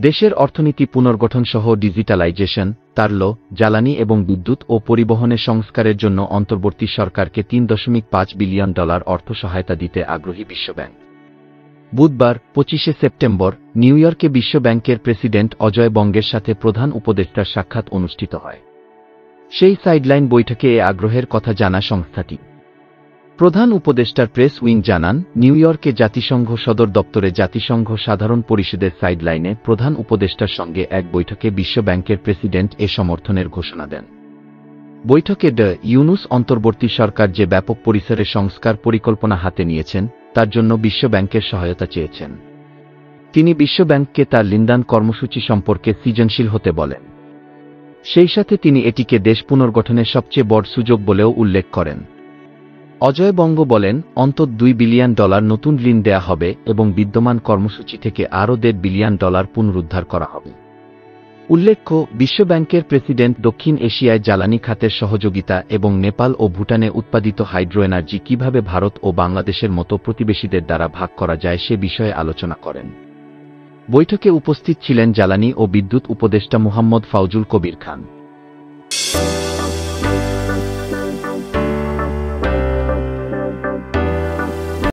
দেশের অর্থনীতি পুনর্গঠন সহ ডিজিটালাইজেশন, তারল, জ্বালানি এবং বিদ্যুৎ ও পরিবহনে সংস্কারের জন্য অন্তর্বর্তী সরকারকে $3.5 বিলিয়ন অর্থ সহায়তা দিতে আগ্রহী বিশ্বব্যাংক। বুধবার 25 সেপ্টেম্বর নিউ ইয়র্কে বিশ্বব্যাংকের প্রেসিডেন্ট অজয় বঙ্গের সাথে প্রধান উপদেষ্টার সাক্ষাৎ অনুষ্ঠিত হয়। সেই সাইডলাইন বৈঠকে এ আগ্রহের কথা জানা সংস্থাটি। প্রধান উপদেষ্টার প্রেস উইং জানান, নিউ ইয়র্কে জাতিসংঘ সদর দপ্তরে জাতিসংঘ সাধারণ পরিষদের সাইডলাইনে প্রধান উপদেষ্টার সঙ্গে এক বৈঠকে বিশ্বব্যাংকের প্রেসিডেন্ট এ সমর্থনের ঘোষণা দেন। বৈঠকে ইউনূস অন্তর্বর্তী সরকার যে ব্যাপক পরিসরে সংস্কার পরিকল্পনা হাতে নিয়েছেন তার জন্য বিশ্বব্যাংকের সহায়তা চেয়েছেন। তিনি বিশ্বব্যাংককে তার লিন্দান কর্মসূচি সম্পর্কে সৃজনশীল হতে বলেন। সেই সাথে তিনি এটিকে দেশ পুনর্গঠনের সবচেয়ে বড় সুযোগ বলেও উল্লেখ করেন। অজয় বঙ্গ বলেন, অন্তত $2 বিলিয়ন নতুন ঋণ দেয়া হবে এবং বিদ্যমান কর্মসূচি থেকে আরও $1.5 বিলিয়ন পুনরুদ্ধার করা হবে। উল্লেখ্য, বিশ্বব্যাংকের প্রেসিডেন্ট দক্ষিণ এশিয়ায় জ্বালানি খাতের সহযোগিতা এবং নেপাল ও ভুটানে উৎপাদিত হাইড্রো এনার্জি কিভাবে ভারত ও বাংলাদেশের মতো প্রতিবেশীদের দ্বারা ভাগ করা যায় সে বিষয়ে আলোচনা করেন। বৈঠকে উপস্থিত ছিলেন জ্বালানি ও বিদ্যুৎ উপদেষ্টা মুহাম্মদ ফাউজুল কবির খান।